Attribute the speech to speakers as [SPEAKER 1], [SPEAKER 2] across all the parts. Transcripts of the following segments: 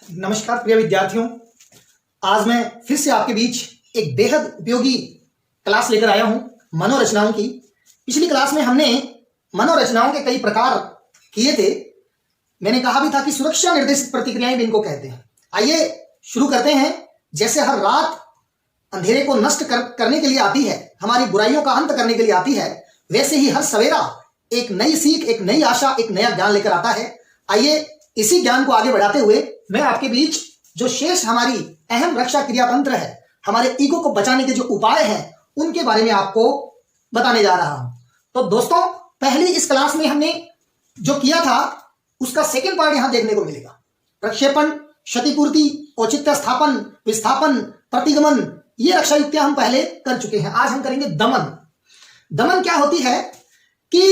[SPEAKER 1] नमस्कार प्रिय विद्यार्थियों, आज मैं फिर से आपके बीच एक बेहद उपयोगी क्लास लेकर आया हूं मनोरचनाओं की। पिछली क्लास में हमने मनोरचनाओं के कई प्रकार किए थे। मैंने कहा भी था कि सुरक्षा निर्देशित प्रतिक्रियाएं भी इनको कहते हैं। आइए शुरू करते हैं। जैसे हर रात अंधेरे को नष्ट करने के लिए आती है, हमारी बुराइयों का अंत करने के लिए आती है, वैसे ही हर सवेरा एक नई सीख, एक नई आशा, एक नया ज्ञान लेकर आता है। आइए इसी ज्ञान को आगे बढ़ाते हुए मैं आपके बीच जो शेष हमारी अहम रक्षा क्रिया तंत्र है, हमारे ईगो को बचाने के जो उपाय हैं, उनके बारे में आपको बताने जा रहा हूं। तो दोस्तों, पहली इस क्लास में हमने जो किया था उसका सेकंड पार्ट यहां देखने को मिलेगा। प्रक्षेपण, क्षतिपूर्ति, औचित्य स्थापन, विस्थापन, प्रतिगमन, ये रक्षा युक्तियां हम पहले कर चुके हैं। आज हम करेंगे दमन। दमन क्या होती है कि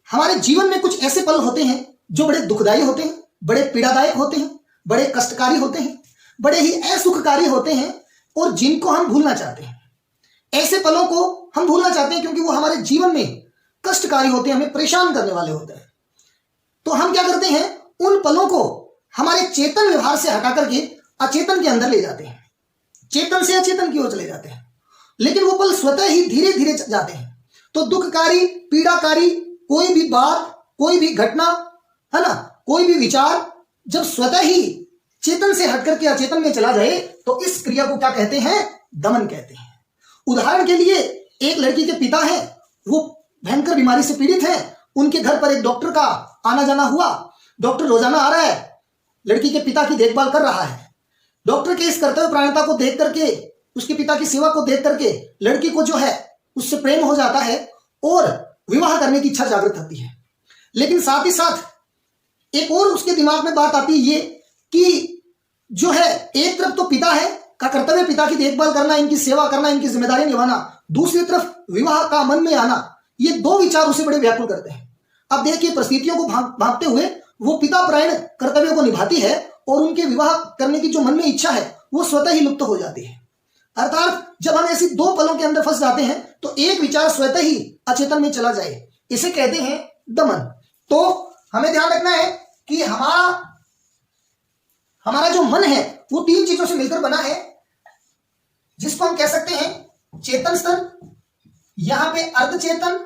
[SPEAKER 1] हमारे जीवन में कुछ ऐसे पल होते हैं जो बड़े दुखदायी होते हैं, बड़े पीड़ादायक होते हैं, बड़े कष्टकारी होते हैं, बड़े ही असुखकारी होते हैं और जिनको हम भूलना चाहते हैं। ऐसे पलों को हम भूलना चाहते हैं क्योंकि वो हमारे जीवन में कष्टकारी होते हैं, हमें परेशान करने वाले होते हैं। तो हम क्या करते हैं, उन पलों को हमारे चेतन व्यवहार से हटा करके अचेतन के अंदर ले जाते हैं, चेतन से अचेतन की ओर चले जाते हैं। लेकिन वो पल स्वतः ही धीरे धीरे जाते हैं। तो दुखकारी, पीड़ाकारी कोई भी बात, कोई भी घटना, है ना, कोई भी विचार जब स्वतः ही चेतन से हटकर के अचेतन में चला जाए तो इस क्रिया को क्या कहते हैं, दमन कहते हैं। उदाहरण के लिए एक लड़की के पिता हैं, वो भयंकर बीमारी से पीड़ित हैं। उनके घर पर एक डॉक्टर का आना जाना हुआ। डॉक्टर रोजाना आ रहा है, लड़की के पिता की देखभाल कर रहा है। डॉक्टर के इस कर्तव्य परायणता को देख करके, उसके पिता की सेवा को देख करके लड़की को जो है उससे प्रेम हो जाता है और विवाह करने की इच्छा जागृत होती है। लेकिन साथ ही साथ एक और उसके दिमाग में बात आती है ये कि जो है, एक तरफ तो पिता है का कर्तव्य पिता की देखभाल करना, इनकी सेवा करना, इनकी जिम्मेदारी निभाना, दूसरी तरफ विवाह का मन में आना, ये दो विचार उसे बड़े व्याकुल करते हैं। अब देखिए, परिस्थितियों को भांपते हुए वो पिता परायण कर्तव्यों को निभाती है और उनके विवाह करने की जो मन में इच्छा है वो स्वतः ही लुप्त हो जाती है। अर्थात जब हम ऐसी दो पलों के अंदर फंस जाते हैं तो एक विचार स्वतः ही अचेतन में चला जाए, इसे कहते हैं दमन। तो हमें ध्यान रखना है कि हमारा जो मन है वो तीन चीजों से मिलकर बना है, जिसको हम कह सकते हैं चेतन स्तर, यहां पे अर्धचेतन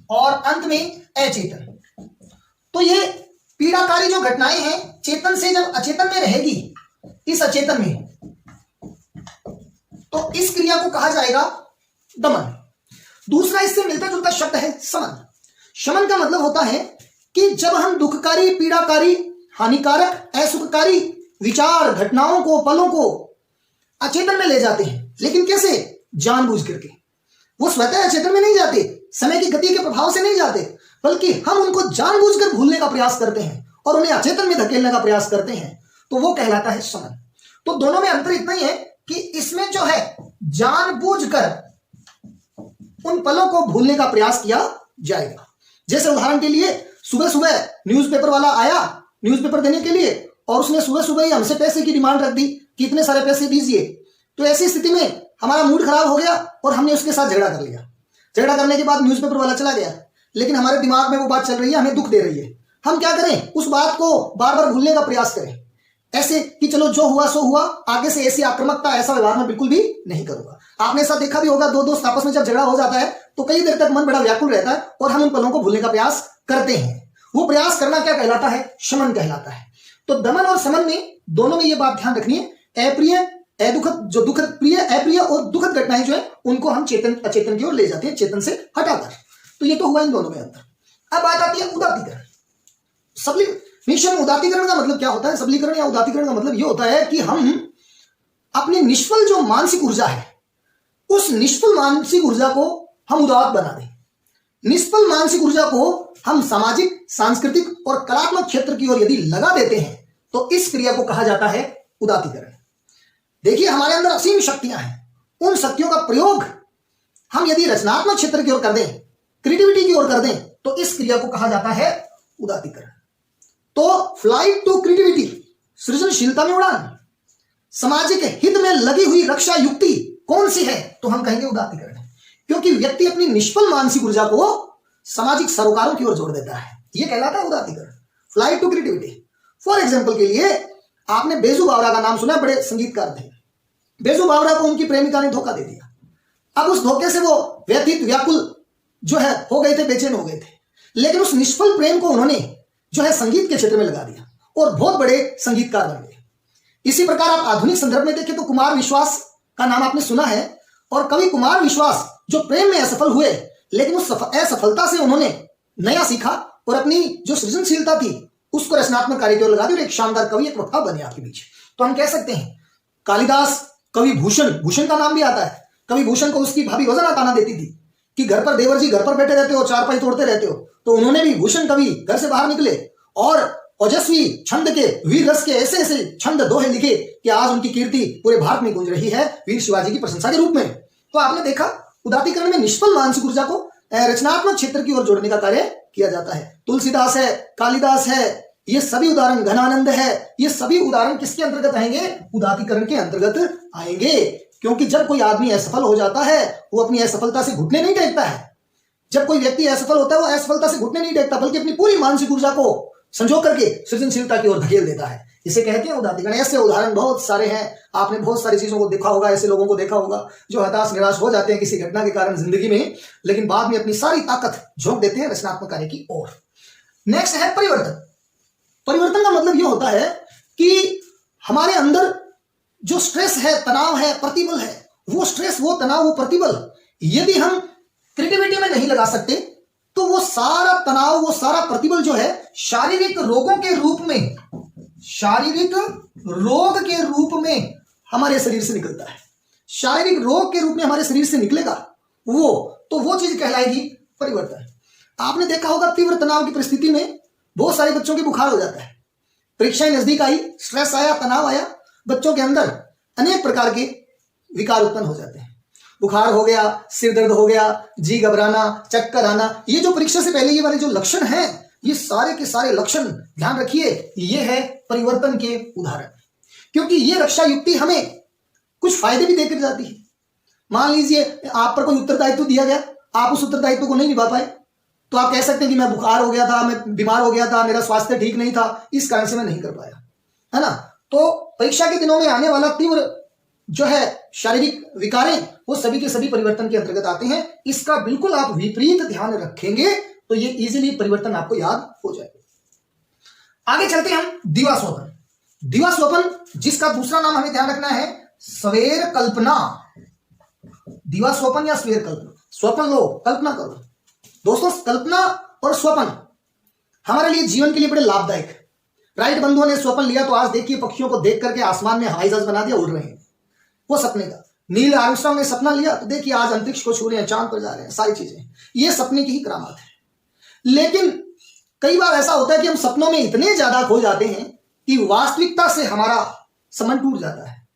[SPEAKER 1] और अंत में अचेतन। तो ये पीड़ाकारी जो घटनाएं हैं, चेतन से जब अचेतन में रहेगी, इस अचेतन में, तो इस क्रिया को कहा जाएगा दमन। दूसरा इससे मिलता जुलता शब्द है शमन। शमन का मतलब होता है कि जब हम दुखकारी, पीड़ाकारी, हानिकारक, असुखकारी विचार, घटनाओं को, पलों को अचेतन में ले जाते हैं। लेकिन कैसे? जानबूझ करके। वो स्वतः अचेतन में नहीं जाते, समय की गति के प्रभाव से नहीं जाते, बल्कि हम उनको जानबूझकर भूलने का प्रयास करते हैं और उन्हें अचेतन में धकेलने का प्रयास करते हैं। तो वो कहलाता है शमन। तो दोनों में अंतर इतना ही है कि इसमें जो है जानबूझकर उन पलों को भूलने का प्रयास किया जाएगा। जैसे उदाहरण के लिए, सुबह सुबह न्यूज़पेपर वाला आया न्यूज़पेपर देने के लिए और उसने सुबह सुबह ही हमसे पैसे की डिमांड रख दी कि इतने सारे पैसे दीजिए। तो ऐसी स्थिति में हमारा मूड खराब हो गया और हमने उसके साथ झगड़ा कर लिया। झगड़ा करने के बाद न्यूज़पेपर वाला चला गया, लेकिन हमारे दिमाग में वो बात चल रही है, हमें दुख दे रही है। हम क्या करें, उस बात को बार बार भूलने का प्रयास करें, ऐसे कि चलो जो हुआ सो हुआ, आगे से ऐसी आक्रामकता, ऐसा व्यवहार मैं बिल्कुल भी नहीं करूंगा। आपने ऐसा देखा भी होगा, दो दोस्त आपस में जब झगड़ा हो जाता है तो कई देर तक मन बड़ा व्याकुल रहता है और हम उन पलों को भूलने का प्रयास करते हैं। वो प्रयास करना क्या कहलाता है, शमन कहलाता है। तो दमन और शमन में, दोनों में ये बात ध्यान रखनी है, अप्रिय, अदुखद, जो दुखद, प्रिय, अप्रिय और दुखद घटनाएं जो है उनको हम चेतन अचेतन की ओर ले जाते हैं, चेतन से हटाकर। तो ये तो हुआ इन दोनों में अंतर। अब बात आती है उदात्तीकरण, सबलीमेशन। उदात्तीकरण का मतलब क्या होता है? सबलीकरण या उदात्तीकरण का मतलब ये होता है कि हम अपनी निष्फल जो मानसिक ऊर्जा है, उस निष्फल मानसिक ऊर्जा को हम उदात्त बना दें। निष्फल मानसिक ऊर्जा को हम सामाजिक, सांस्कृतिक और कलात्मक क्षेत्र की ओर यदि लगा देते हैं तो इस क्रिया को कहा जाता है उदात्तीकरण। देखिए, हमारे अंदर असीम शक्तियां हैं, उन शक्तियों का प्रयोग हम यदि रचनात्मक क्षेत्र की ओर कर दें, क्रिएटिविटी की ओर कर दें, तो इस क्रिया को कहा जाता है उदात्तीकरण। तो फ्लाइट टू क्रिएटिविटी, सृजनशीलता में उड़ान, सामाजिक हित में लगी हुई रक्षा युक्ति कौन सी है? तो हम कहेंगे उदात्तीकरण, क्योंकि व्यक्ति अपनी निष्फल मानसिक ऊर्जा को सामाजिक सरोकारों की ओर जोड़ देता है। यह कहलाता है उदात्तीकरण, flight to creativity. For example के लिए आपने बेजू बावरा का नाम सुना, बड़े संगीतकार थे। बेजू बावरा को उनकी प्रेमिका ने धोखा दे दिया। अब उस धोखे से वो व्यथित व्याकुल जो है हो गए थे, बेचैन हो गए थे, लेकिन उस निष्फल प्रेम को उन्होंने जो है संगीत के क्षेत्र में लगा दिया और बहुत बड़े संगीतकार बन गए। इसी प्रकार आप आधुनिक संदर्भ में देखें तो कुमार विश्वास का नाम आपने सुना है, और कवि कुमार विश्वास जो प्रेम में असफल हुए, लेकिन उस असफलता से उन्होंने नया सीखा और अपनी जो सृजनशीलता थी उसको रचनात्मक कार्य की ओर लगा दी और एक शानदार कवि, एक वक्ता बने आपके बीच। तो हम कह सकते हैं कालिदास, कवि भूषण, भूषण का नाम भी आता है। कवि भूषण को उसकी भाभी रोजाना ताना देती थी कि घर पर देवर जी घर पर बैठे रहते हो, चारपाई तोड़ते रहते हो, तो उन्होंने भी, भूषण कवि घर से बाहर निकले और ओजस्वी छंद के, वीर रस के ऐसे ऐसे छंद दोहे लिखे कि आज उनकी कीर्ति पूरे भारत में गूंज रही है वीर शिवाजी की प्रशंसा के रूप में। तो आपने देखा उदात्तीकरण में निष्फल मानसिक ऊर्जा को रचनात्मक क्षेत्र की ओर जोड़ने का कार्य किया जाता है। तुलसीदास है, कालिदास है, ये सभी उदाहरण, घनानंद है, ये सभी उदाहरण किसके अंतर्गत आएंगे? उदात्तीकरण के अंतर्गत आएंगे। क्योंकि जब कोई आदमी असफल हो जाता है वो अपनी असफलता से घुटने नहीं टेकता है। जब कोई व्यक्ति असफल होता है वो असफलता से घुटने नहीं टेकता, बल्कि अपनी पूरी मानसिक ऊर्जा को संजो करके सृजनशीलता की ओर धकेल देता है। इसे कहते हैं उदात्तीकरण। ऐसे उदाहरण बहुत सारे हैं, आपने बहुत सारी चीजों को देखा होगा, ऐसे लोगों को देखा होगा जो हताश निराश हो जाते हैं किसी घटना के कारण जिंदगी में, लेकिन बाद में अपनी सारी ताकत झोंक देते हैं रचनात्मक कार्य की ओर। नेक्स्ट है परिवर्तन। परिवर्तन का मतलब यह होता है कि हमारे अंदर जो स्ट्रेस है, तनाव है, प्रतिबल है, वो स्ट्रेस, वो तनाव, वो प्रतिबल यदि हम क्रिएटिविटी में नहीं लगा सकते तो वो सारा तनाव, वो सारा प्रतिबल जो है शारीरिक रोगों के रूप में, शारीरिक रोग के रूप में हमारे शरीर से निकलता है। शारीरिक रोग के रूप में हमारे शरीर से निकलेगा तो वो चीज कहलाएगी परिवर्तन। आपने देखा होगा तीव्र तनाव की परिस्थिति में बहुत सारे बच्चों के बुखार हो जाता है। परीक्षाएं नजदीक आई, स्ट्रेस आया, तनाव आया, बच्चों के अंदर अनेक प्रकार के विकार उत्पन्न हो जाते हैं। बुखार हो गया, सिर दर्द हो गया, जी घबराना, चक्कर आना, ये जो परीक्षा से पहले ये वाले जो लक्षण हैं, ये सारे के सारे लक्षण ध्यान रखिए, ये है परिवर्तन के उदाहरण। क्योंकि ये रक्षा युक्ति हमें कुछ फायदे भी देकर जाती है। मान लीजिए आप पर कोई उत्तरदायित्व दिया गया, आप उस उत्तरदायित्व को नहीं निभा पाए, तो आप कह सकते हैं कि मैं बुखार हो गया था, मैं बीमार हो गया था, मेरा स्वास्थ्य ठीक नहीं था, इस कारण से मैं नहीं कर पाया, है ना। तो परीक्षा के दिनों में आने वाला तीव्र जो है शारीरिक विकारें, वो सभी के सभी परिवर्तन के अंतर्गत आते हैं। इसका बिल्कुल आप विपरीत ध्यान रखेंगे तो ये इजीली परिवर्तन आपको याद हो जाएगा। आगे चलते हैं हम दिवास्वप्न। दिवास्वप्न, जिसका दूसरा नाम हमें ध्यान रखना है स्वेर कल्पना। दिवास्वप्न या स्वेर कल्पना, स्वप्न लो, कल्पना करो। दोस्तों, कल्पना और स्वप्न हमारे लिए जीवन के लिए बड़े लाभदायक। राइट बंधुओं ने स्वप्न लिया तो आज देखिए पक्षियों को देख करके आसमान में हवाई जहाज बना दिया, उड़ रहे हैं, वो सपने का। नील आर्मस्ट्रांग ने सपना लिया तो देखिए आज अंतरिक्ष को छू रहे हैं, चांद पर जा रहे हैं, सारी चीजें ये सपने की ही करामात है। लेकिन कई बार ऐसा होता है कि हम सपनों में इतने ज्यादा खो जाते हैं कि वास्तविकता से हमारा संबंध टूट जाता है,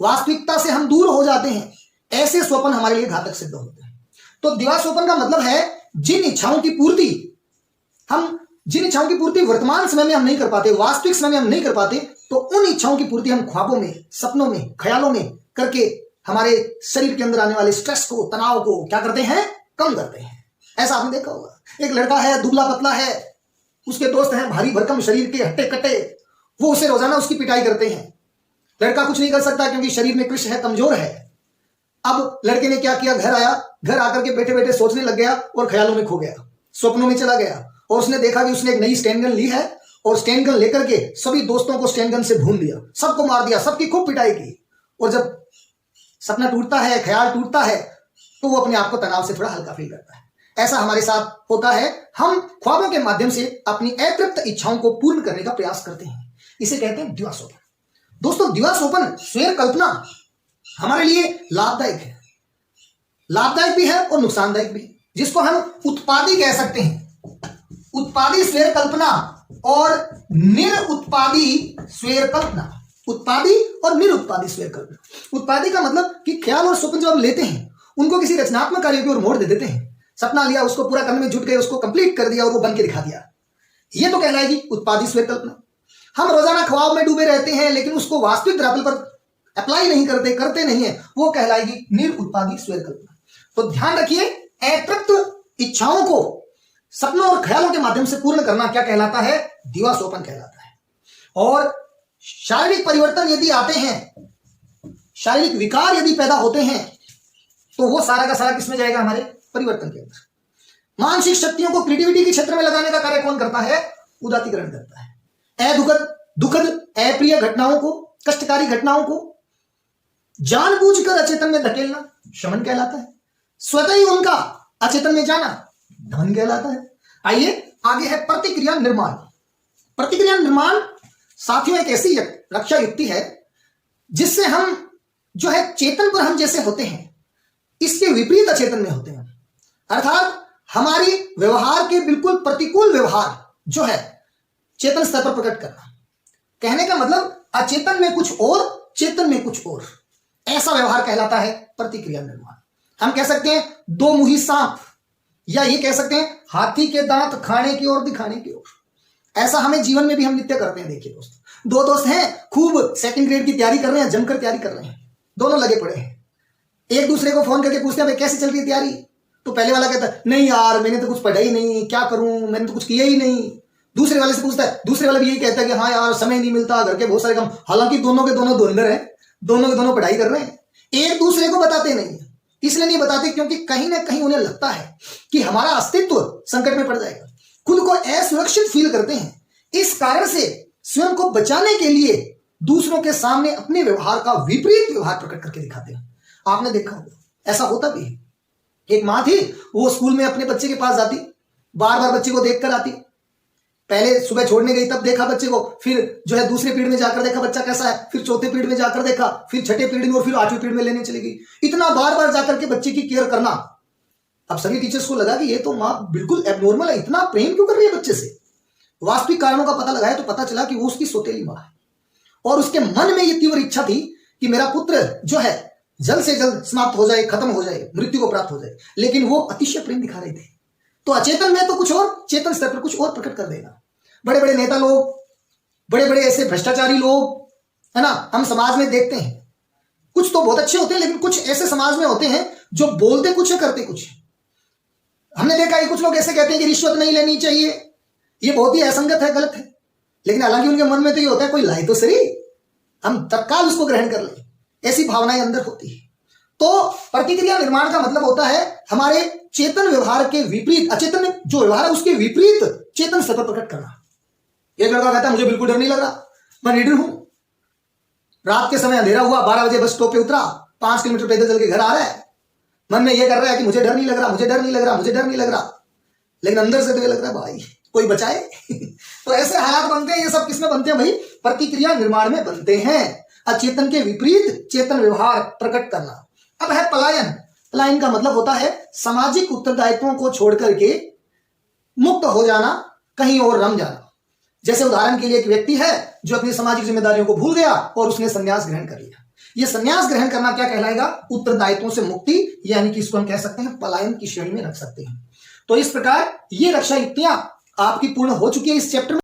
[SPEAKER 1] वास्तविकता से हम दूर हो जाते हैं। ऐसे स्वप्न हमारे लिए घातक सिद्ध होते हैं। तो दिवास्वप्न का मतलब है जिन इच्छाओं की पूर्ति वर्तमान समय में हम नहीं कर पाते, वास्तविक समय में हम नहीं कर पाते, तो उन इच्छाओं की पूर्ति हम ख्वाबों में, सपनों में, ख्यालों में करके हमारे शरीर के अंदर आने वाले स्ट्रेस को, तनाव को क्या करते हैं? कम करते हैं। ऐसा आपने देखा होगा, एक लड़का है, दुबला पतला है, उसके दोस्त हैं भारी भरकम शरीर के, हट्टे कट्टे, वो उसे रोजाना उसकी पिटाई करते हैं। लड़का कुछ नहीं कर सकता क्योंकि शरीर में कृष्ण है, कमजोर है। अब लड़के ने क्या किया, घर आया, घर आकर के बैठे बैठे सोचने लग गया और ख्यालों में खो गया, स्वप्नों में चला गया और उसने देखा कि उसने एक नई स्टैंड गन ली है और स्टैंड गन लेकर के सभी दोस्तों को स्टैंड गन से भून दिया, सबको मार दिया, सबकी खूब पिटाई की। और जब सपना टूटता है, ख्याल टूटता है, तो वो अपने आप को तनाव से थोड़ा हल्का फील करता है। ऐसा हमारे साथ होता है, हम ख्वाबों के माध्यम से अपनी अतृप्त इच्छाओं को पूर्ण करने का प्रयास करते हैं। इसे कहते हैं दिवास्वप्न। दोस्तों, दिवास्वप्न, स्वेर कल्पना हमारे लिए लाभदायक है, लाभदायक भी है और नुकसानदायक भी, जिसको हम उत्पादी कह सकते हैं। उत्पादी स्वेर कल्पना और निरुत्पादी स्वेर कल्पना। उत्पादी और निरुत्पादी स्वेर कल्पना। उत्पादी का मतलब कि ख्याल और स्वप्न जो हम लेते हैं उनको किसी रचनात्मक कार्य की ओर मोड़ दे देते हैं। सपना लिया, उसको पूरा करने में जुट गए, उसको कंप्लीट कर दिया और वो बन के दिखा दिया, ये तो कहलाएगी उत्पादी स्वेर कल्पना। हम रोजाना ख्वाब में डूबे रहते हैं लेकिन उसको वास्तविक धरातल पर अप्लाई नहीं करते नहीं है, वो कहलाएगी निरुत्पादी स्वेर कल्पना। तो ध्यान रखिए, अतृप्त इच्छाओं को सपनों और ख्यालों के माध्यम से पूर्ण करना क्या कहलाता है? दिवास्वप्न कहलाता है। और शारीरिक परिवर्तन यदि आते हैं, शारीरिक विकार यदि पैदा होते हैं, तो वो सारा का सारा किसमें जाएगा? हमारे परिवर्तन के अंदर। मानसिक शक्तियों को क्रिएटिविटी के क्षेत्र में लगाने का कार्य कौन करता है? उदातीकरण करता है। दुखद अप्रिय घटनाओं को, कष्टकारी घटनाओं को जानबूझकर अचेतन में धकेलना शमन कहलाता है। स्वतः ही उनका अचेतन में जाना दमन कहलाता है। आइए आगे है प्रतिक्रिया निर्माण। प्रतिक्रिया निर्माण साथियों एक ऐसी रक्षा युक्ति है जिससे हम जो है चेतन पर हम जैसे होते हैं इसके विपरीत अचेतन में होते हैं। अर्थात हमारी व्यवहार के बिल्कुल प्रतिकूल व्यवहार जो है चेतन स्तर पर प्रकट करना। कहने का मतलब अचेतन में कुछ और, चेतन में कुछ और, ऐसा व्यवहार कहलाता है प्रतिक्रिया निर्माण। हम कह सकते हैं दो मुही सांप, या ये कह सकते हैं हाथी के दांत खाने की ओर दिखाने की ओर। ऐसा हमें जीवन में भी हम नित्य करते हैं। देखिए दोस्त, दो दोस्त हैं, खूब सेकंड ग्रेड की तैयारी कर रहे हैं, जमकर तैयारी कर रहे हैं, दोनों लगे पड़े हैं। एक दूसरे को फोन करके पूछते हैं भाई कैसे चल रही है तैयारी? तो पहले वाला कहता है नहीं यार मैंने तो कुछ पढ़ा ही नहीं, क्या करूं, मैंने तो कुछ किया ही नहीं। दूसरे वाले से पूछता है, दूसरे वाला भी यही कहता है कि हाँ यार समय नहीं मिलता, घर के बहुत सारे काम। हालांकि दोनों के दोनों धुरंधर हैं, दोनों के दोनों पढ़ाई कर रहे हैं, एक दूसरे को बताते नहीं। इसलिए नहीं बताते क्योंकि कहीं ना कहीं उन्हें लगता है कि हमारा अस्तित्व संकट में पड़ जाएगा, खुद को असुरक्षित फील करते हैं। इस कारण से स्वयं को बचाने के लिए दूसरों के सामने अपने व्यवहार का विपरीत व्यवहार प्रकट करके दिखाते हैं। आपने देखा होगा ऐसा होता भी है। एक माँ थी, वो स्कूल में अपने बच्चे के पास जाती, बार बार बच्चे को देखकर आती। पहले सुबह छोड़ने गई तब देखा बच्चे को, फिर जो है दूसरे पीरियड में जाकर देखा बच्चा कैसा है, फिर चौथे पीरियड में जाकर देखा, फिर छठे पीरियड में और फिर आठवें पीरियड में लेने चली गई। इतना बार बार जाकर के बच्चे की केयर करना। अब सभी टीचर्स को लगा कि ये तो माँ बिल्कुल एबनॉर्मल है, इतना प्रेम क्यों कर रही है बच्चे से। वास्तविक कारणों का पता लगाया तो पता चला कि वो उसकी सौतेली माँ है और उसके मन में ये तीव्र इच्छा थी कि मेरा पुत्र जो है जल्द से जल्द समाप्त हो जाए, खत्म हो जाए, मृत्यु को प्राप्त हो जाए। लेकिन वो अतिशय प्रेम दिखा रहे थे। तो अचेतन में तो कुछ और, चेतन स्तर पर कुछ और प्रकट कर देगा। बड़े बड़े नेता लोग, बड़े बड़े ऐसे भ्रष्टाचारी लोग, है ना, हम समाज में देखते हैं। कुछ तो बहुत अच्छे होते हैं, लेकिन कुछ ऐसे समाज में होते हैं जो बोलते कुछ है करते कुछ। हमने देखा है कुछ लोग ऐसे कहते हैं कि रिश्वत नहीं लेनी चाहिए, ये बहुत ही असंगत है, गलत है। लेकिन हालांकि उनके मन में तो ये होता है कोई लाए तो सही, हम तत्काल उसको ग्रहण कर लें, ऐसी भावनाएं अंदर होती है। तो प्रतिक्रिया निर्माण का मतलब होता है हमारे चेतन व्यवहार के विपरीत, अचेतन जो व्यवहार है उसके विपरीत चेतन स्तर पर प्रकट करना। एक लड़का कहता है मुझे बिल्कुल डर नहीं लग रहा, मैं निडर हूं। रात के समय अंधेरा हुआ, 12 बजे बस स्टॉप पे उतरा, 5 किलोमीटर पैदल चल के घर आ रहा है। मन में यह कर रहा है कि मुझे डर नहीं लग रहा, मुझे डर नहीं लग रहा, मुझे डर नहीं लग रहा, लेकिन अंदर से तो ये लग रहा है भाई कोई बचाए। तो ऐसे हालात बनते हैं। ये सब किसमें बनते हैं भाई? प्रतिक्रिया निर्माण में बनते हैं। अचेतन के विपरीत चेतन व्यवहार प्रकट करना। अब है पलायन। पलायन का मतलब होता है सामाजिक उत्तरदायित्वों को छोड़ करके मुक्त हो जाना, कहीं और रम जाना। जैसे उदाहरण के लिए एक व्यक्ति है जो अपनी सामाजिक जिम्मेदारियों को भूल गया और उसने संन्यास ग्रहण कर लिया। यह संन्यास ग्रहण करना क्या कहलाएगा? उत्तरदायित्वों से मुक्ति, यानी कि इसको हम कह सकते हैं पलायन की श्रेणी में रख सकते हैं। तो इस प्रकार ये रक्षा युक्तियां आपकी पूर्ण हो चुकी है इस चैप्टर में।